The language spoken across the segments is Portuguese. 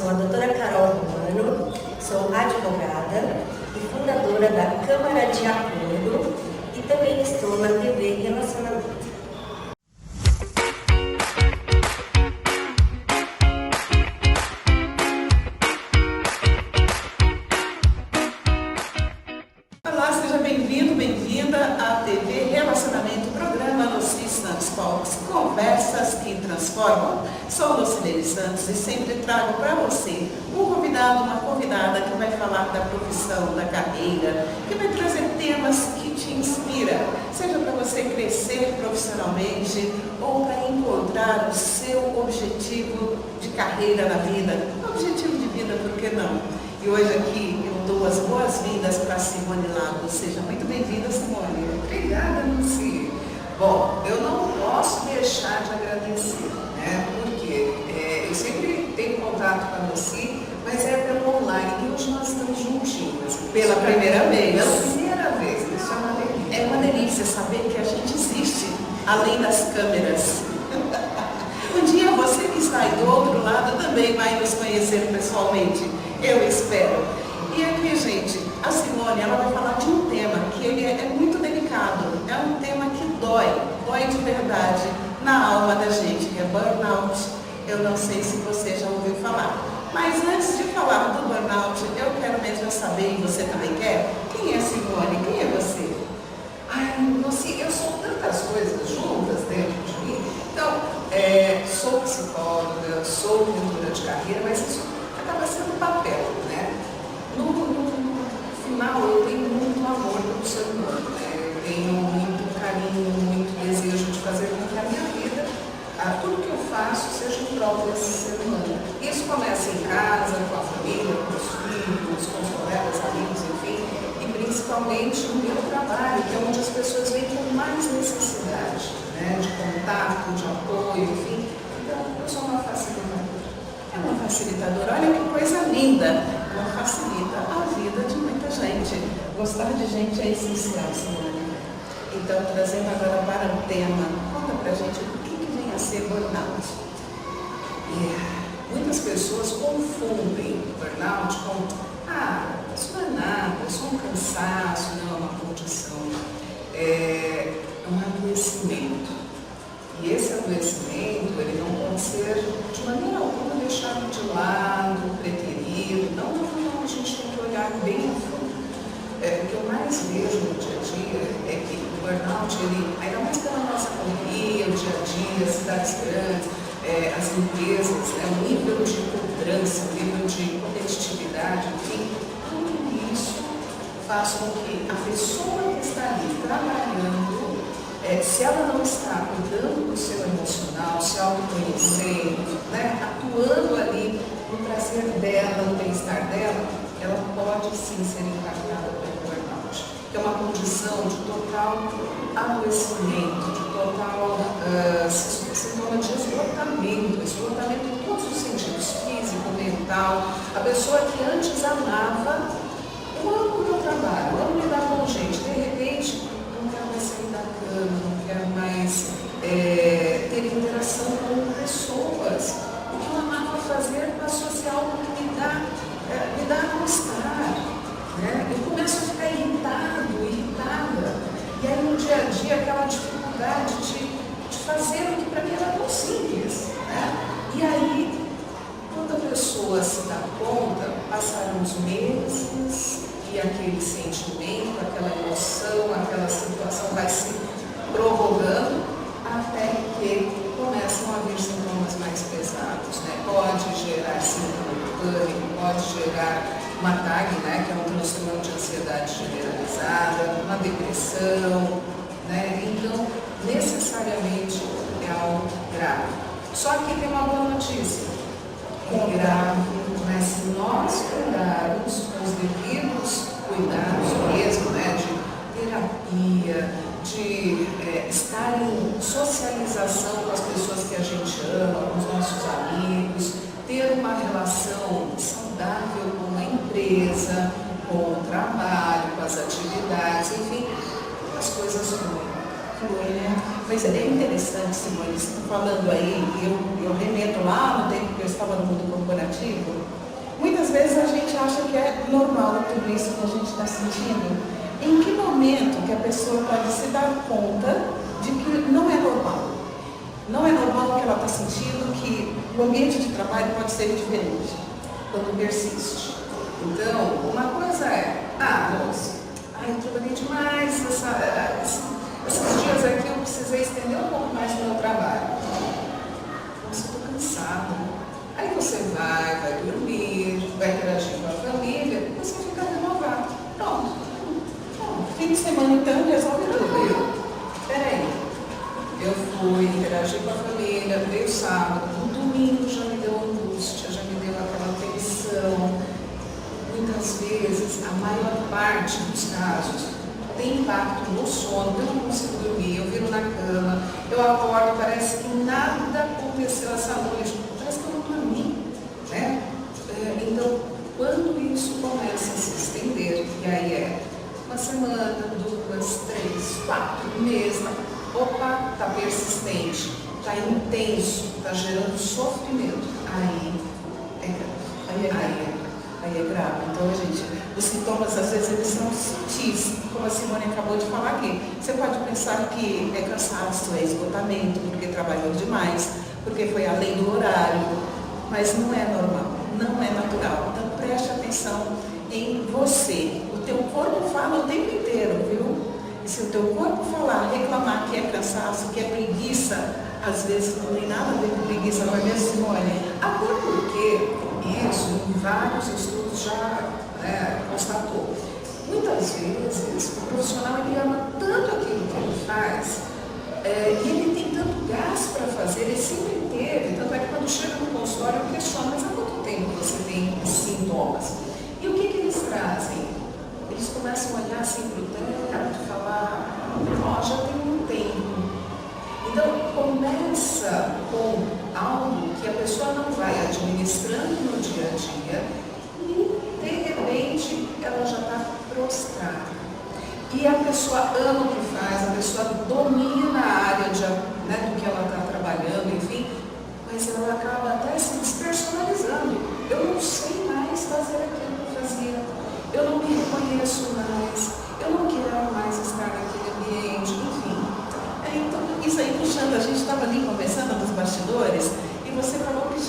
sou a doutora Carol Romano, sou advogada e fundadora da Câmara de Acordo e também estou na TV Relacionamento. Olá, seja bem-vindo, bem-vinda à TV Relacionamento, programa Lucile Santos Talks, conversas que transformam. Sou Lucile Santos e sempre trago para você um convidado, uma convidada que vai falar da profissão, da carreira, que vai trazer temas que te inspiram, seja para você crescer profissionalmente ou para encontrar o seu objetivo de carreira na vida, objetivo de vida, por que não? E hoje aqui eu dou as boas-vindas para Simone Lago. Seja muito bem-vinda, Simone. Obrigada, Luci. Bom, eu não posso deixar de agradecer, né? Porque eu sempre tenho contato com a Luci, mas é pelo online e hoje nós estamos juntinhos. Pela primeira vez. Pela primeira vez, isso é uma delícia. É uma delícia saber que a gente existe além das câmeras. Um dia você que está aí do outro lado também vai nos conhecer pessoalmente. Eu espero. E aqui, gente, a Simone, ela vai falar de um tema que ele é muito delicado. É um tema que dói de verdade na alma da gente, que é burnout. Eu não sei se você já ouviu falar. Mas antes de falar do burnout, eu quero mesmo saber, e você também quer, quem é Simone? Quem é você? Ai, Luci, eu sou tantas coisas juntas dentro de mim. Então, sou psicóloga, sou mentora de carreira, mas isso acaba sendo papel, né? No final, eu tenho muito amor pelo ser humano, né? Eu tenho muito carinho, muito desejo de fazer com que a minha vida, tudo que eu faço, seja em prol desse ser humano. Isso começa em casa, com a família, com os filhos, com os colegas, amigos, enfim, e principalmente no meu trabalho, que é onde as pessoas vêm com mais necessidade, né? De contato, de apoio, enfim. Então, eu sou uma facilitadora. É uma facilitadora. Olha que coisa linda. Ela facilita a vida de muita gente. Gostar de gente é essencial, Simone. Então, trazendo agora para o tema, conta pra gente o que vem a ser burnout. Muitas pessoas confundem burnout com isso não é nada, é só um cansaço, não é uma condição. É um adoecimento. E esse adoecimento, ele não pode ser de maneira alguma deixado de lado, preterido. Não, a gente tem que olhar bem a fundo. O que eu mais vejo no dia a dia é que o burnout, ainda mais pela nossa economia, o dia a dia, as cidades grandes, as empresas, o nível de cobrança, o nível de competitividade, enfim, tudo isso faz com que a pessoa que está ali trabalhando, se ela não está cuidando do seu emocional, se autoconhecendo, atuando ali no prazer dela, no bem-estar dela, ela pode sim ser encaminhada pelo burnout, que é uma condição de total adoecimento, de total sintoma de esgotamento em todos os sentidos, físico, mental. A pessoa que antes amava, eu amo o meu trabalho, eu amo lidar com gente, de repente, não quero mais sair da cama, não quero mais ter interação com pessoas. O que eu amava fazer passou a ser algo que me dá mal-estar. Eu começo a ficar irritada. E aí no dia a dia aquela dificuldade de fazer o que para mim era tão simples. E aí, quando a pessoa se dá conta, passaram os meses e aquele sentimento, aquela emoção, aquela situação vai se prorrogando até que começam a vir sintomas mais pesados. Pode gerar síndrome do pânico, pode gerar uma TAG, que é um transtorno de ansiedade generalizada, uma depressão, Então, necessariamente é algo grave. Só que tem uma boa notícia. É grave, mas se nós cuidarmos com os devidos cuidados mesmo, de terapia, de estar em socialização com as pessoas que a gente ama, com os nossos amigos, ter uma relação saudável com a empresa, com o trabalho, com as atividades, enfim, as coisas fluem. Mas é interessante, Simone, você está falando aí, eu remeto lá no tempo que eu estava no mundo corporativo, acha que é normal tudo isso que a gente está sentindo? Em que momento que a pessoa pode se dar conta de que não é normal? Não é normal o que ela está sentindo, que o ambiente de trabalho pode ser diferente. Quando persiste. Então, uma coisa é, moça, eu trabalhei demais, esses dias aqui eu precisei estender um pouco mais o meu trabalho. Nossa, eu estou cansada. Aí você vai dormir, vai interagir com a família, e você fica renovado. Pronto. Fim de semana então resolve tudo. Peraí, eu fui interagir com a família, veio sábado, no domingo já me deu angústia, já me deu aquela tensão. Muitas vezes, a maior parte dos casos, tem impacto no sono, eu não consigo dormir, eu viro na cama, eu acordo, parece que nada aconteceu essa noite, parece que eu não dormi, né? Então, quando isso começa a se estender, e aí é uma semana, 2, 3, 4 meses, opa, está persistente, está intenso, está gerando sofrimento, aí é grave. Aí é grave. Então, gente, os sintomas às vezes eles são sutis, como a Simone acabou de falar aqui. Você pode pensar que é cansaço, é esgotamento, porque trabalhou demais, porque foi além do horário, mas não é normal, não é natural. Então preste atenção em você. O teu corpo fala o tempo inteiro, viu? E se o teu corpo falar, reclamar que é cansaço, que é preguiça, às vezes não tem nada a ver com preguiça, não é mesmo, Simone? Até porque isso, em vários estudos já constatou. Muitas vezes, o profissional ele ama tanto aquilo que ele faz, e ele tem tanto gás para fazer, ele sempre teve, tanto é que quando chega no consultório eu questiono, mas há quanto tempo você tem sintomas? E o que eles trazem? Eles começam a olhar assim para o teto e falar, já tem um tempo. Então, começa com algo que a pessoa não vai administrando no dia a dia e, de repente, ela já está prostrada. E a pessoa ama o que faz, a pessoa domina a área do que ela está trabalhando, enfim, mas ela acaba até se despersonalizando. Eu não sei mais fazer aquilo que eu fazia, eu não me reconheço mais, eu não quero mais estar naquele ambiente, enfim. Então, isso aí puxando, a gente estava ali conversando nos bastidores e você falou que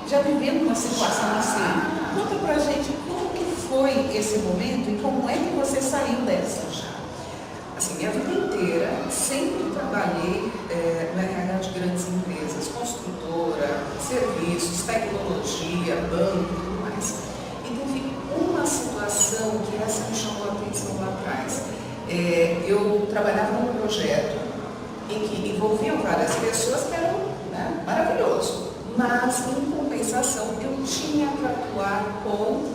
já viveu uma situação assim. Conta pra gente como que foi esse momento e como é que você saiu dessa já. Assim, minha vida inteira sempre trabalhei no RH de grandes empresas, construtora, serviços, tecnologia, banco e tudo mais. E teve uma situação que essa me chamou a atenção lá atrás. Eu trabalhava num projeto em que envolviam várias pessoas que eram maravilhoso, mas em compensação eu tinha que atuar com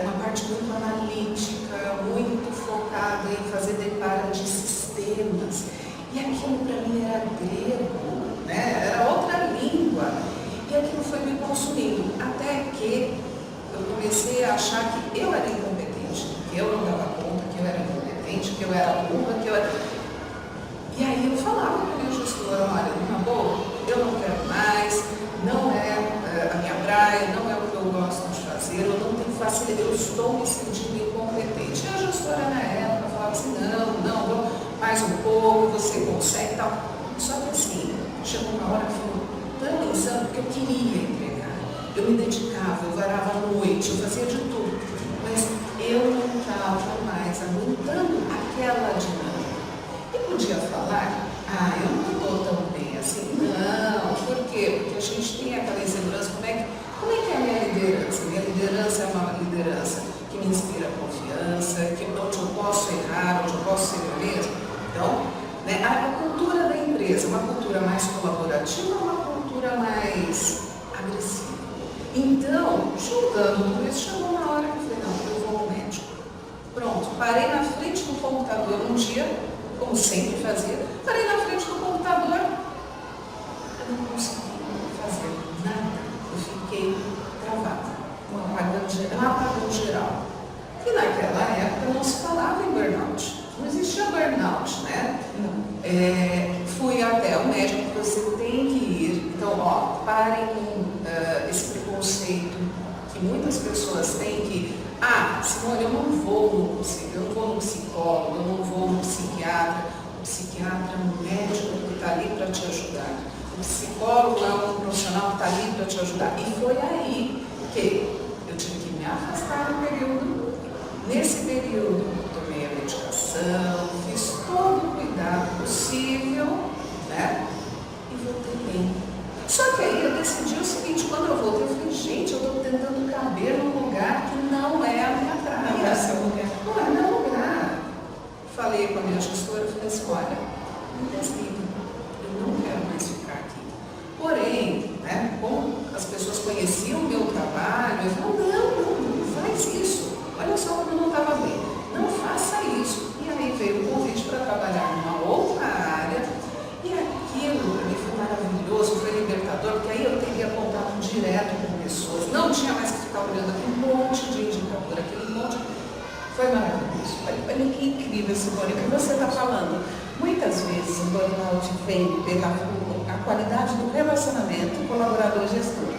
uma parte muito analítica, muito focada em fazer deparo de sistemas, e aquilo para mim era grego, era outra língua, e aquilo foi me consumindo, até que eu comecei a achar que eu era incompetente, que eu não dava conta, que eu era incompetente, que eu era burra, que eu era... E aí eu falava para a minha gestora, olha, na boa, eu não quero mais, não é a minha praia, não é o que eu gosto de fazer, eu não tenho facilidade, eu estou me sentindo incompetente. E a gestora na época falava assim, não, mais um pouco, você consegue e tal. Só que assim, chegou uma hora que foi tão insano que eu queria entregar. Eu me dedicava, eu varava a noite, eu fazia de tudo, mas eu não estava mais aguentando aquela dinâmica. E podia falar, eu não estou tão bem assim. Não, por quê? Porque a gente tem aquela insegurança, como é que é a minha liderança? Minha liderança é uma liderança que me inspira confiança, onde eu posso errar, onde eu posso ser eu mesmo. Então, a cultura da empresa, uma cultura mais colaborativa, uma cultura mais agressiva. Então, juntando tudo isso, chegou uma hora que eu falei, não, eu vou ao médico. Pronto, parei na frente do computador um dia, como sempre fazia, parei na frente do computador, eu não consegui fazer nada, eu fiquei travada, um apagão geral. E naquela época não se falava em burnout, não existia burnout, né? Fui até o médico, você tem que ir, então, parem com esse preconceito que muitas pessoas não vou no psicólogo, eu não vou no psiquiatra. O psiquiatra é um médico que está ali para te ajudar. O psicólogo é um profissional que está ali para te ajudar. E foi aí que eu tive que me afastar do período. Nesse período, tomei a medicação, fiz todo o cuidado possível, né? E voltei bem. Só que aí eu decidi o seguinte, quando eu voltei, eu falei, gente, eu estou tentando caber num lugar que não é a minha praia. Não é seu lugar. Não é meu lugar. Falei com a minha gestora, falei assim, olha, me desliga, eu não quero mais ficar aqui. Porém, né, como as pessoas conheciam o meu trabalho, eu falei, não faz isso. Olha só como eu não estava bem. Não faça isso. E aí veio o convite para trabalhar numa outra área. E aquilo para mim foi maravilhoso, foi libertador, porque aí eu teria contato direto com pessoas. Não tinha mais que ficar olhando aquele monte de indicador, aquele monte. Foi maravilhoso. Olha que incrível, Simone, o que você está falando. Muitas vezes o burnout vem pela a qualidade do relacionamento colaborador-gestor.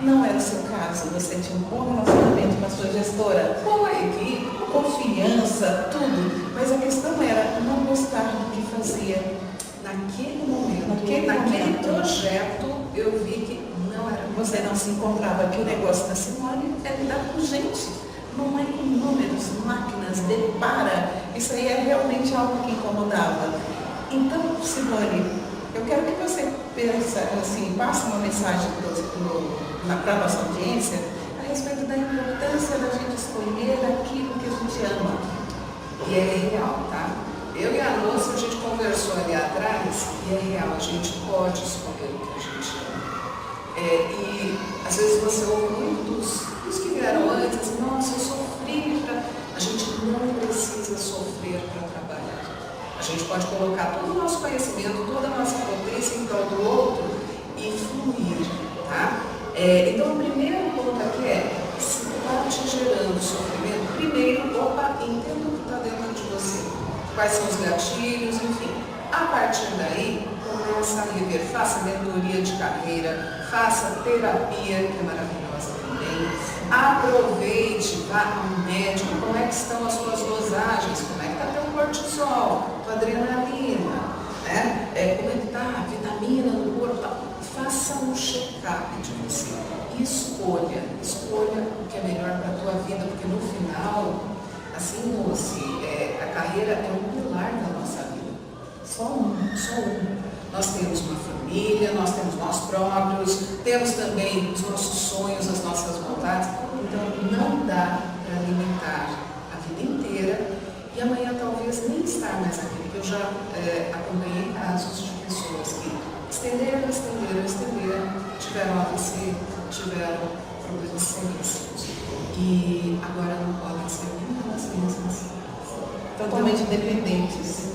Não era o seu caso, você tinha um bom relacionamento com a sua gestora, Com a equipe, confiança, tudo. Mas a questão era não gostar do que fazia. naquele momento, Naquele naquele momento. projeto, eu vi que não era Você não se encontrava, que o negócio da Simone é lidar com gente, não é com números, máquinas, depara. Isso aí é realmente algo que incomodava. Então, Simone, eu quero que você passe uma mensagem para a nossa audiência a respeito da importância da gente escolher aquilo que a gente ama. E é real, tá? Eu e a Lúcia, a gente conversou ali atrás, e é real, a gente pode escolher o que a gente ama. E às vezes você ouve muito dos que vieram antes, assim, nossa, eu sofri para. A gente não precisa sofrer para trabalhar. A gente pode colocar todo o nosso conhecimento, toda a nossa potência em prol do outro e fluir, tá? Então, o primeiro ponto aqui é, se está te gerando sofrimento, primeiro, entenda o que está dentro de você. Quais são os gatilhos, enfim. A partir daí, começa a rever, faça mentoria de carreira, faça terapia, que é maravilhosa também. Aproveite, vá ao médico, como é que estão as suas dosagens, como é que está teu cortisol, tua adrenalina, né? Como é que está a vitamina no corpo, tá? Faça um check-up de você. Escolha o que é melhor para a tua vida, porque no final, assim, a carreira é um pilar da nossa vida. Só um. Nós temos uma família, nós temos nós próprios, temos também os nossos sonhos, as nossas vontades. Então, não dá para alimentar a vida inteira e amanhã talvez nem estar mais aqui. Eu já acompanhei casos de pessoas que estenderam, tiveram AVC, tiveram problemas seríssimos e agora não podem ser nem elas mesmas. Totalmente dependentes.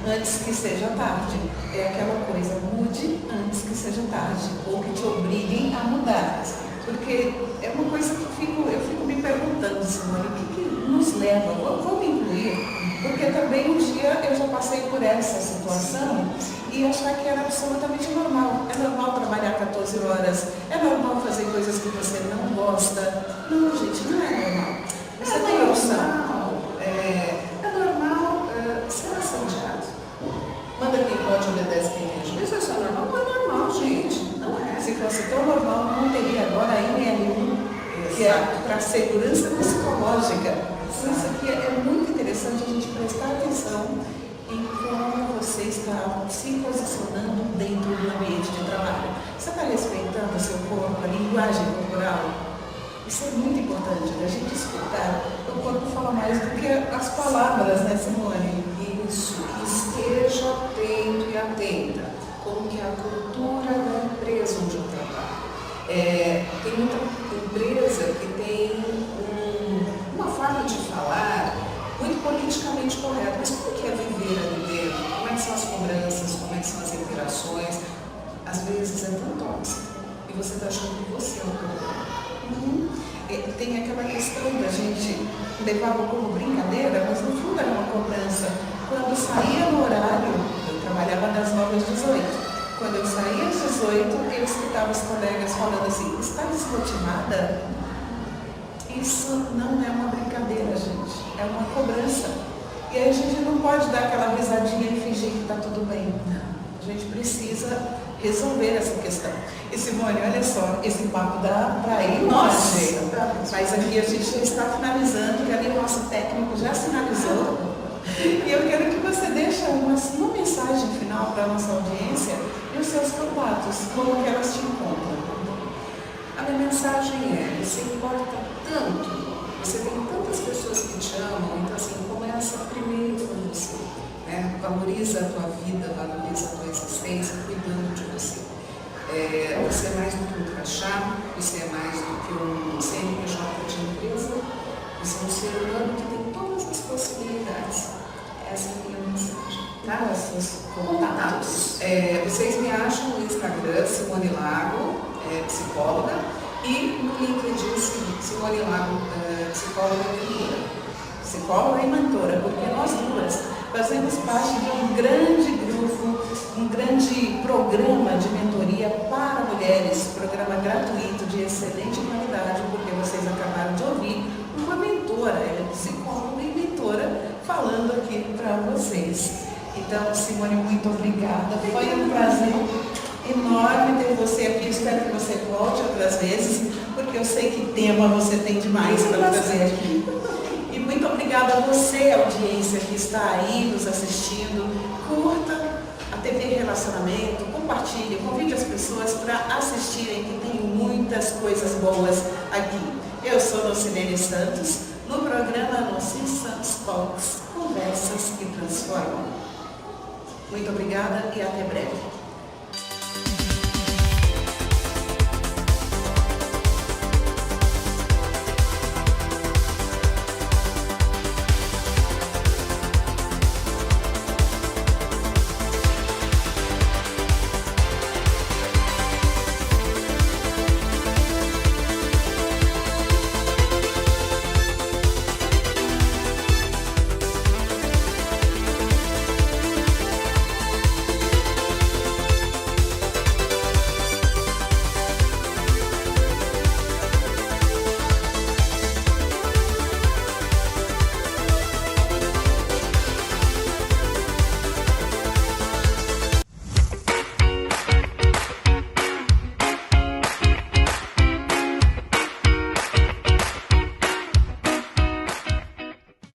Antes que seja tarde. É aquela coisa, mude antes que seja tarde, ou que te obriguem a mudar. Porque é uma coisa que eu fico me perguntando, Simone, o que nos leva, vou me incluir, porque também um dia eu já passei por essa situação e achar que era absolutamente normal. É normal trabalhar 14 horas, é normal fazer coisas que você não gosta. Não, gente, não é normal. Você tem opção. É normal ser assediado. Manda quem pode, obedece quem tem juízo. Isso é normal? Não é normal, gente. Não é. Se fosse tão normal, não teria agora a INL1, que é para segurança psicológica. Isso aqui é muito interessante a gente prestar atenção em como você está se posicionando dentro do ambiente de trabalho. Você está respeitando o seu corpo, a linguagem corporal? Isso é muito importante, a gente escutar. O corpo fala mais do que as palavras, né, Simone? Isso, esteja atento e atenta, como que é a cultura da empresa onde eu trabalho. Tem muita empresa que tem uma forma de falar muito politicamente correta, mas como que é viver ali dentro? Como é que são as cobranças, como é que são as interações? Às vezes é tão tóxico e você está achando que você é o problema. Tem aquela questão da gente levava como brincadeira, mas no fundo era uma cobrança. Quando saía no horário, eu trabalhava das 9 às 18. Quando eu saía às 18, eu escutava os colegas falando assim, está desmotivada? Isso não é uma brincadeira, gente, é uma cobrança. E aí a gente não pode dar aquela risadinha e fingir que está tudo bem. Não. A gente precisa resolver essa questão. E Simone, olha só, esse papo dá para ir. Nossa! Mas aqui a gente já está finalizando, que ali o nosso técnico já sinalizou. E eu quero que você deixe uma mensagem final para a nossa audiência e os seus contatos, como que elas te encontram. A minha mensagem é, você importa tanto, você tem tantas pessoas que te amam, então assim, começa primeiro por você. Né? Valoriza a tua vida, valoriza a tua existência, cuidando de você. Você é mais do que um crachá, você é mais do que um CNPJ de empresa, você é um ser humano que tem todas as possibilidades. Essa é a minha mensagem. Tá? Seus contatos. Vocês me acham no Instagram, Simone Lago, psicóloga, e no LinkedIn, Simone Lago, psicóloga e mentora. Psicóloga e mentora, porque nós duas fazemos parte de um grande grupo, um grande programa de mentoria para mulheres, programa gratuito de excelente qualidade, porque vocês acabaram de ouvir uma mentora, ela é psicóloga e mentora, falando aqui para vocês. Então, Simone, muito obrigada. Foi um prazer enorme ter você aqui. Espero que você volte outras vezes, porque eu sei que tema você tem demais para trazer aqui. E muito obrigada a você, audiência, que está aí nos assistindo. Curta a TV Relacionamento, compartilhe, convide as pessoas para assistirem, que tem muitas coisas boas aqui. Eu sou Lucilene Santos, no programa Lucilene Santos Talks, conversas que transformam. Muito obrigada e até breve.